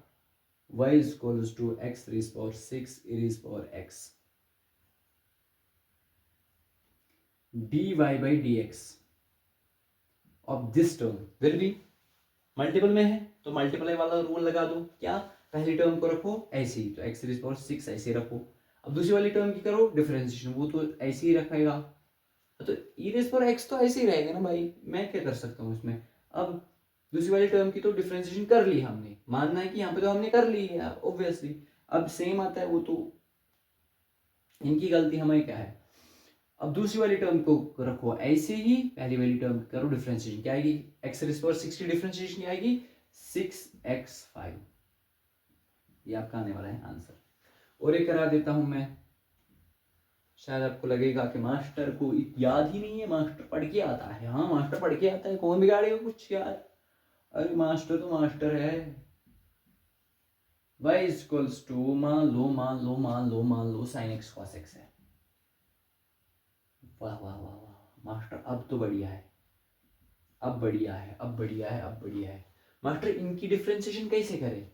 y is equals to x raised power 6 e raised power x dy by dx of this term will be, multiple में है तो मल्टीप्लाई वाला रूल लगा दो, क्या पहली टर्म को रखो ऐसे ही, तो x रेज़ पावर 6 ऐसे रखो, अब दूसरी वाली टर्म की करो डिफरेंशिएशन, वो तो ऐसे ही रखेगा, तो e रेज़ पावर x तो ऐसे ही रहेगा ना भाई, मैं क्या कर सकता हूँ इसमें। अब दूसरी वाली टर्म की तो डिफरेंशिएशन कर ली हमने, मानना है कि यहाँ पे तो हमने कर ली है ऑब्वियसली। अब सेम आता है वो तो इनकी गलती, हमें क्या है। अब दूसरी वाली टर्म को रखो ऐसे ही, पहली वाली टर्म करो डिफरेंशिएशन, क्या आएगी, एक्स रेज़ पावर 6 की डिफरेंशिएशन क्या आएगी 6x5, ये आपका आने वाला है आंसर। और एक करा देता हूं मैं, शायद आपको लगेगा कि मास्टर को याद ही नहीं है, मास्टर पढ़ के आता है। हाँ मास्टर पढ़ के आता है, कौन बिगाड़ेगा कुछ यार, अरे मास्टर तो मास्टर है। y इक्वल्स टू मान लो साइन एक्स कॉस एक्स है। वाह वाह वाह वाह मास्टर, अब तो बढ़िया है, अब बढ़िया है, अब बढ़िया है, अब बढ़िया है। मास्टर इनकी डिफरेंशिएशन कैसे करें,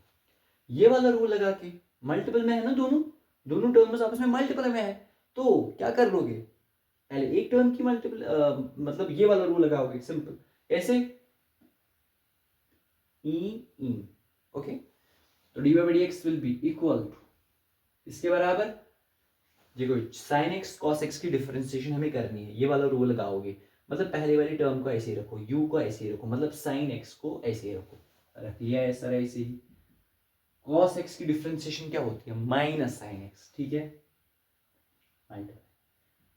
ये वाला रूल लगा के, मल्टीपल में है ना दोनों, दोनों टर्म्स आपस में मल्टीपल में है, तो क्या कर लोगे, पहले एक टर्म की मल्टीपल मतलब ये वाला रूल लगाओगे, सिंपल ऐसे ई ओके। तो dy by dx will be equal to, इसके बराबर, देखो sin x cos x की डिफरेंशिएशन हमें करनी है, ये वाला रूल लगाओगे, मतलब पहले वाली टर्म को ऐसे ही रखो, u को ऐसे ही रखो, मतलब sin x को ऐसे ही रखो, रख लिया है सर ऐसे ही। cos x की डिफरेंशिएशन क्या होती है, माइनस sin x, ठीक है,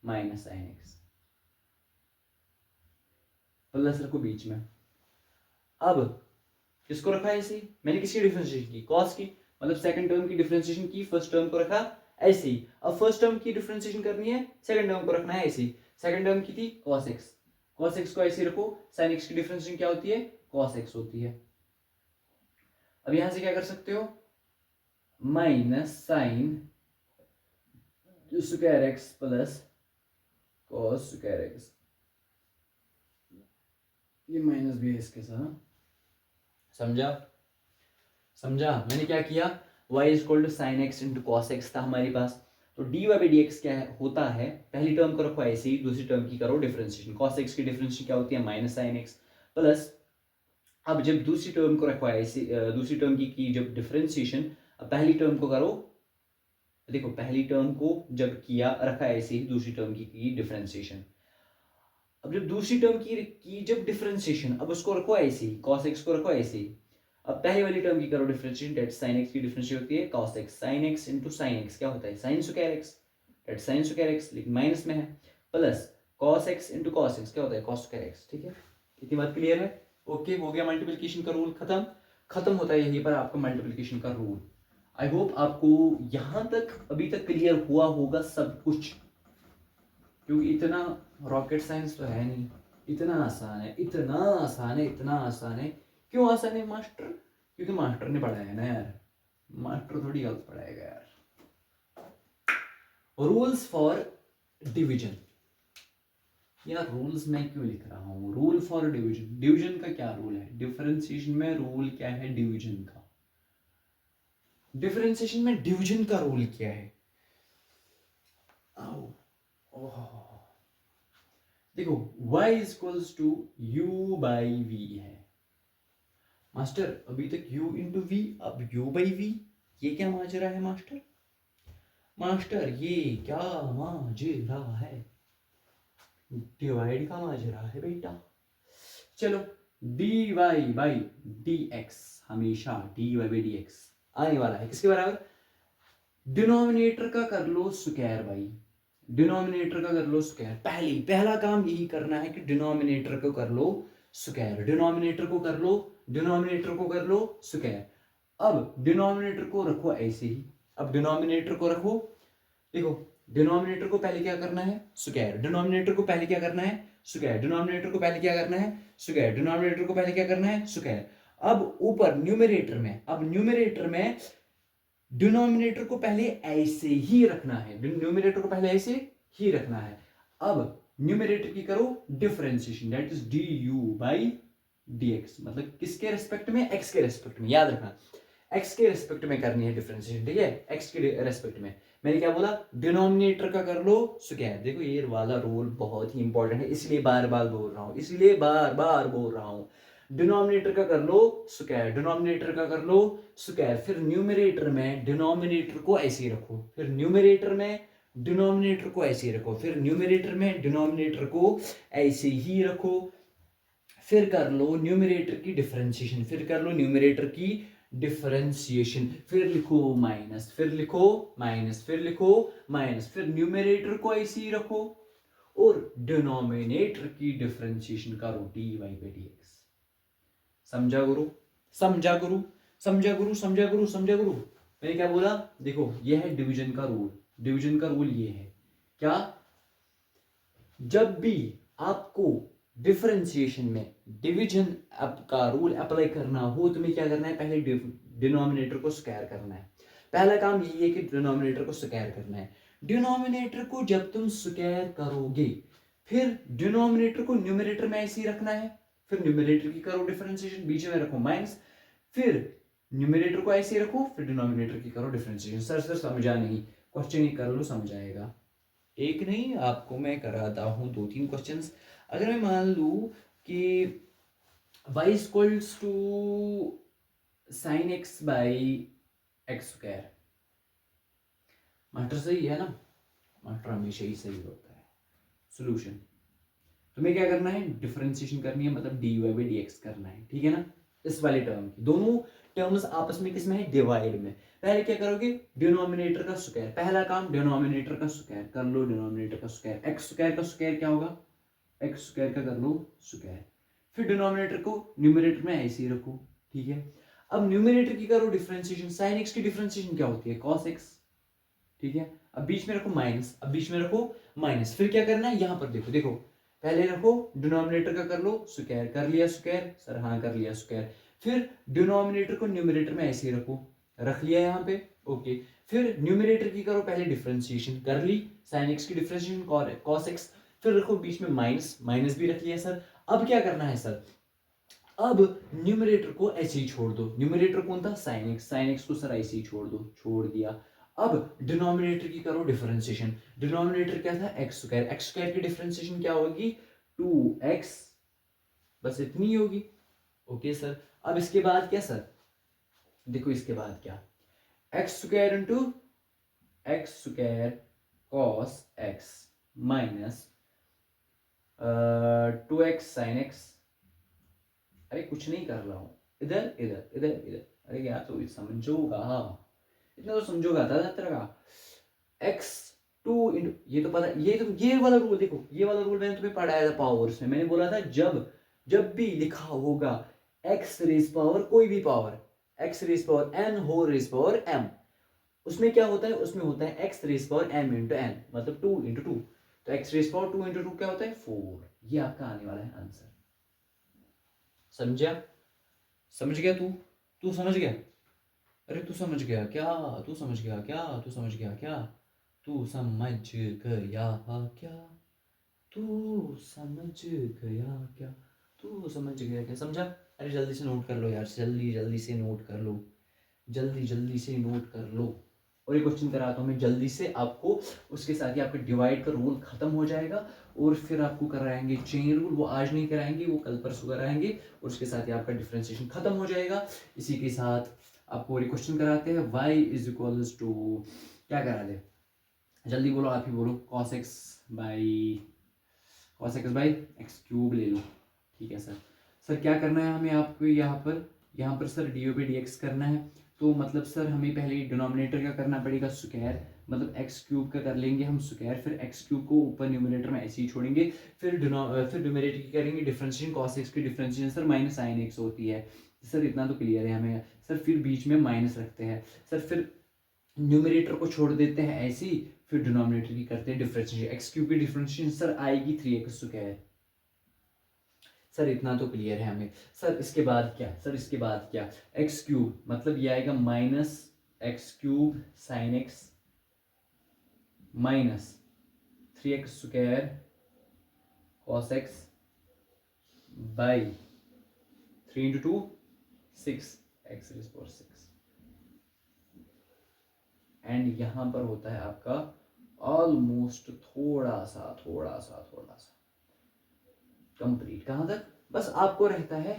माइनस sin x प्लस रखो बीच में। अब किसको रखा ऐसे ही, मैंने किसकी डिफरेंशिएशन की, cos की, मतलब सेकंड टर्म की डिफरेंशिएशन की, फर्स्ट टर्म को रखा ऐसे ही। अब फर्स्ट टर्म की डिफरेंशिएशन करनी है, सेकंड टर्म को रखना है ऐसे ही। सेकंड टर्म की थी cos x, cos x को ऐसे रखो, sin x की डिफरेंशिएशन क्या होती है, cos x होती है। अब यहां से क्या कर सकते हो, minus sine square x plus cos square x, ये माइनस भी है इसके साथ, समझा, समझा। मैंने क्या किया, y equal to sine x into cos x था हमारे पास, तो dy बाई डी एक्स क्या होता है, पहली टर्म को रखो ऐसे ही, दूसरी टर्म की करो डिफरेंशिएशन, cos x की डिफरेंशिएशन क्या होती है, माइनस साइन एक्स प्लस, अब जब दूसरी टर्म को रखो ऐसे, दूसरी टर्म की जब डिफरेंशिएशन, अब पहली टर्म को करो, देखो पहली टर्म को जब किया रखा ऐसे ही, दूसरी टर्म की डिफरेंशिएशन, अब जब दूसरी टर्म की जब डिफरेंशिएशन, अब उसको रखो ऐसे ही, cos x को रखो ऐसे ही, अब पहली वाली टर्म की करो डिफरेंशिएशन, डेट sin x की डिफरेंशिएशन होती है cos x, sin x into sin x क्या होता है, sin square x, that sin square x लेकिन माइनस में है, plus cos x into cos x क्या होता है, cos स्क्वायर x, ठीक है, इतनी बात क्लियर है, ओके हो गया। मल्टीप्लिकेशन का रूल खत्म, खत्म होता है यहीं पर आपका मल्टीप्लिकेशन का रूल। आई होप आपको यहां तक अभी तक क्लियर हुआ होगा सब कुछ, क्योंकि इतना रॉकेट साइंस तो है नहीं, इतना आसान है, इतना आसान है, इतना आसान है। क्यों आसान है मास्टर, क्योंकि मास्टर ने पढ़ाया ना यार, मास्टर थोड़ी गलत पढ़ाएगा यार। रूल्स फॉर डिवीजन, यार रूल्स मैं क्यों लिख रहा हूँ, रूल फॉर डिवीजन, डिवीजन का क्या रूल है, डिफरेंशिएशन में रूल क्या है डिवीजन का, डिफरेंशिएशन में डिवीजन का रूल क्या है, आओ देखो y equals to u by v है मास्टर, अभी तक u इंटू v, अब u बाई v, ये क्या माजरा है मास्टर, मास्टर ये क्या माजरा है, डिवाइड का माजरा है बेटा। चलो dy बाई dx, हमेशा dy बाई dx आने वाला है किसके बराबर, डिनोमिनेटर का कर लो स्क्वायर बाई, डिनोमिनेटर का कर लो स्क्वायर, पहला काम यही करना है कि डिनोमिनेटर को कर लो स्क्वायर, डिनोमिनेटर को कर लो, डिनोमिनेटर को कर लो स्क्वायर। अब डिनोमिनेटर को रखो ऐसे ही, अब डिनोमिनेटर को रखो, देखो डिनोमिनेटर को पहले क्या करना है स्क्वायर, डिनोमिनेटर को पहले क्या करना है स्क्वायर, डिनोमिनेटर को पहले क्या करना है स्क्वायर, डिनोमिनेटर को पहले क्या करना है स्क्वायर। अब ऊपर न्यूमरेटर में, अब न्यूमरेटर में डिनोमिनेटर को पहले ऐसे ही रखना है, डिनोमिनेटर को पहले ऐसे ही रखना है। अब न्यूमरेटर की करो differentiation, that is D you by d x, मतलब किसके रेस्पेक्ट में, एक्स के रेस्पेक्ट में, याद रखना एक्स के रेस्पेक्ट में करनी है डिफरेंशिएशन, ठीक है, एक्स के रेस्पेक्ट में। मैंने क्या बोला, डिनोमिनेटर का कर लो स्क्वायर, देखो ये वाला रूल बहुत ही इंपॉर्टेंट है, इसलिए बार बार बोल रहा हूँ, इसलिए बार बार बोल रहा हूँ, डिनोमिनेटर का कर लो स्क्वायर, डिनोमिनेटर का कर लो स्क्वायर, फिर न्यूमरेटर में डिनोमिनेटर को ऐसे ही रखो, फिर न्यूमरेटर में डिनोमिनेटर को ऐसे ही रखो, फिर न्यूमरेटर में डिनोमिनेटर को ऐसे ही रखो, फिर कर लो न्यूमरेटर की डिफरेंशिएशन, फिर लिखो माइनस, फिर लिखो माइनस, फिर लिखो माइनस, फिर न्यूमरेटर को ऐसे ही रखो और डिनोमिनेटर की डिफरेंशिएशन करो dy by dx। समझा गुरु, समझा गुरु, समझा गुरु, समझा गुरु, समझा गुरु। मैंने क्या बोला, देखो ये है डिवीजन का रूल। डिवीजन का रूल ये है क्या, जब भी आपको डिफरेंशिएशन में डिवीजन का रूल अप्लाई करना हो, तुम्हें क्या करना है, पहले डिनोमिनेटर को स्क्वायर करना है। पहला काम यही है कि डिनोमिनेटर को स्क्वायर करना है। डिनोमिनेटर को जब तुम स्क्वायर करोगे, फिर डिनोमिनेटर को न्यूमरेटर में ऐसे ही रखना है, फिर न्यूमरेटर की करो डिफरेंशिएशन, बीच में रखो माइनस, फिर न्यूमरेटर को ऐसे ही रखो, फिर डिनोमिनेटर की करो डिफरेंशिएशन। सर समझा नहीं, क्वेश्चन ही कर लो, समझ आएगा। एक नहीं, आपको मैं कराता हूँ 2-3 क्वेश्चंस। अगर मैं मान लूँ कि y equals to sine x by x square, master सही है ना, मास्टर हमेशा ही सही होता है। सोल्यूशन तुम्हें क्या करना है, डिफरेंशिएशन करनी है, मतलब dy by dx करना है, ठीक है ना। इस वाले टर्म की, दोनों टर्म्स आपस में किसमें है, डिवाइड में। पहले क्या करोगे, डिनोमिनेटर का स्क्वायर, पहला काम डिनोमिनेटर का स्क्वायर कर लो, डिनोमिनेटर का स्क्वायर, एक्स स्क्वायर का स्क्वायर क्या होगा, एक्स स्क्वायर का कर लो स्क्वायर, फिर डिनोमिनेटर को न्यूमरेटर में ऐसे ही रखो, ठीक है। अब न्यूमरेटर की करो डिफरेंशिएशन, साइन एक्स की डिफरेंशिएशन क्या होती है, कॉस एक्स, ठीक है। अब बीच में रखो माइनस, अब बीच में रखो माइनस, फिर क्या करना है, यहां पर देखो, देखो पहले रखो डिनोमिनेटर का कर लो स्क्वायर, कर लिया स्क्वायर सर, हाँ कर लिया स्क्वायर, फिर डिनोमिनेटर को न्यूमरेटर में ऐसे ही रखो, रख लिया यहाँ पे, ओके। फिर न्यूमरेटर की करो पहले डिफरेंशिएशन, कर ली साइन एक्स की डिफरेंशिएशन कॉस एक्स, फिर रखो बीच में माइनस, माइनस भी रख लिया सर। अब क्या करना है सर, अब न्यूमरेटर को ऐसे ही छोड़ दो, न्यूमरेटर कौन था, साइन एक्स, साइन एक्स को सर ऐसे ही छोड़ दो, छोड़ दिया। अब डिनोमिनेटर की करो डिफरेंशिएशन, डिनोमिनेटर क्या था, एक्स स्क्वायर, एक्स स्क्वायर की डिफरेंशिएशन क्या होगी, 2x, बस इतनी होगी, ओके सर। अब इसके बाद क्या सर, देखो इसके बाद क्या, x square into x square cos x minus 2x sine x. अरे कुछ नहीं कर रहा हूं, इधर इधर इधर इधर, अरे यार तो समझोगा, इतना तो समझोगा दादा तेरा का। एक्स टू इंटू, ये तो पता, ये वाला रूल देखो, ये वाला रूल मैंने तुम्हें पढ़ाया था पावर्स में। मैंने बोला था जब जब भी लिखा होगा एक्स रेस पावर, कोई भी power, x raise power n हो रेस पावर एम, उसमें क्या होता है, उसमें होता है x raise power m into n, मतलब 2 इंटू 2, तो एक्स रेस पावर 2 इंटू 2 क्या होता है, 4। ये आपका आने वाला है आंसर। समझा, समझ गया तू, तू समझ गया, अरे तू समझ गया क्या, तू समझ गया क्या, तू समझ गया क्या, तू समझ गया क्या, तू समझ गया क्या, तू समझ गया क्या, समझा। अरे जल्दी से नोट कर लो यार, जल्दी जल्दी से नोट कर लो, जल्दी जल्दी से नोट कर लो। और ये क्वेश्चन कराता हूँ मैं जल्दी से आपको, उसके साथ ही आपका डिवाइड का रूल खत्म हो जाएगा, और फिर आपको कराएंगे चेन रूल, वो आज नहीं कराएंगे, वो कल परसों कराएंगे, और उसके साथ ही आपका डिफरेंशिएशन खत्म हो जाएगा। इसी के साथ आपको और क्वेश्चन कराते हैं, y इज इक्वल्स टू, क्या करा दे, जल्दी बोलो, आप ही बोलो, cos x by x cube ले लो, ठीक है सर। सर क्या करना है हमें, आपको यहाँ पर sir D by d x करना है, तो मतलब सर हमें पहले डिनोमिनेटर का करना पड़ेगा स्क्वायर, मतलब एक्स क्यूब का कर लेंगे हम स्क्वायर, फिर एक्स क्यूब को ऊपर न्यूमरेटर में ऐसे ही छोड़ेंगे, फिर न्यूमरेटर की करेंगे डिफरेंशिएशन, cos x की differentiation sir minus sine x होती है सर, इतना तो क्लियर है हमें सर। फिर बीच में माइनस रखते हैं सर, फिर न्यूमरेटर को छोड़ देते हैं ऐसे ही, फिर डिनोमिनेटर की करते हैं डिफरेंशिएशन, एक्स क्यूब की डिफरेंशिएशन सर आएगी 3x स्क्वायर। सर इतना तो क्लियर है हमें सर। इसके बाद क्या सर, इसके बाद क्या, एक्स क्यूब मतलब ये आएगा minus x cube sine x minus 3x square cos x by 3 into 2 6 x rays power 6, and यहां पर होता है आपका ऑलमोस्ट थोड़ा सा कंप्लीट। कहां तक, बस आपको रहता है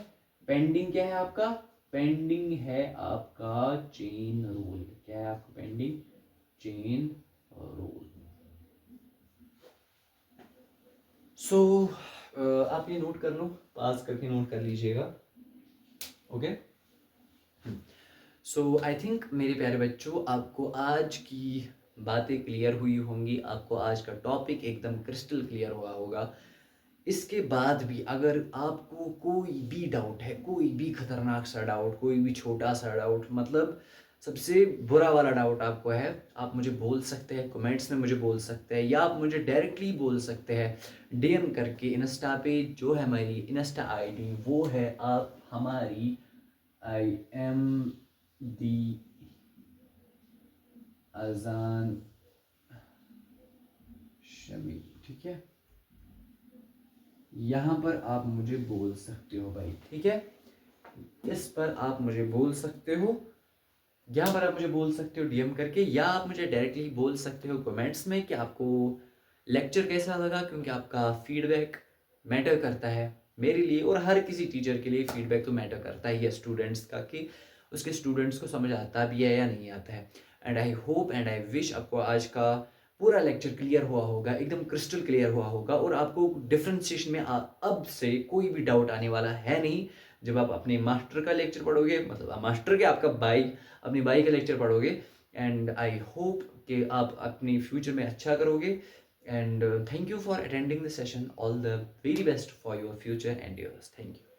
पेंडिंग, क्या है आपका पेंडिंग है, आपका चेन रूल, क्या है आपका पेंडिंग, चेन रूल। सो आप ये नोट कर लो, पास करके नोट कर लीजिएगा। ओके, सो आई थिंक मेरे प्यारे बच्चों, आपको आज की बातें क्लियर हुई होंगी, आपको आज का टॉपिक एकदम क्रिस्टल क्लियर हुआ होगा। इसके बाद भी अगर आपको कोई भी डाउट है, कोई भी खतरनाक सा डाउट, कोई भी छोटा सा डाउट, मतलब सबसे बुरा वाला डाउट आपको है, आप मुझे बोल सकते हैं, कमेंट्स में मुझे बोल सकते हैं, या आप मुझे डायरेक्टली बोल सकते हैं डीएम करके। इंस्टा पे जो है हमारी इंस्टा आईडी, वो है आप हमारी आई एम दी अजान शमी, ठीक है। यहाँ पर आप मुझे बोल सकते हो भाई, ठीक है। इस पर आप मुझे बोल सकते हो, यहाँ पर आप मुझे बोल सकते हो डीएम करके, या आप मुझे डायरेक्टली बोल सकते हो कमेंट्स में कि आपको लेक्चर कैसा लगा, क्योंकि आपका फीडबैक मैटर करता है मेरे लिए, और हर किसी टीचर के लिए फीडबैक तो मैटर करता ही है स्टूडेंट्स का, कि उसके स्टूडेंट्स को समझ आता भी है या नहीं आता है। And I hope and I wish आपको आज का पूरा लेक्चर क्लियर हुआ होगा, एकदम क्रिस्टल क्लियर हुआ होगा, और आपको डिफ्रेंसिएशन में अब से कोई भी डाउट आने वाला है नहीं। जब आप अपने मास्टर का लेक्चर पढ़ोगे, मतलब मास्टर के आपका भाई, अपनी बाई का लेक्चर पढ़ोगे, एंड आई होप कि आप अपनी फ्यूचर में अच्छा करोगे। And thank you for attending the session, all the very best for your future and yours, thank you.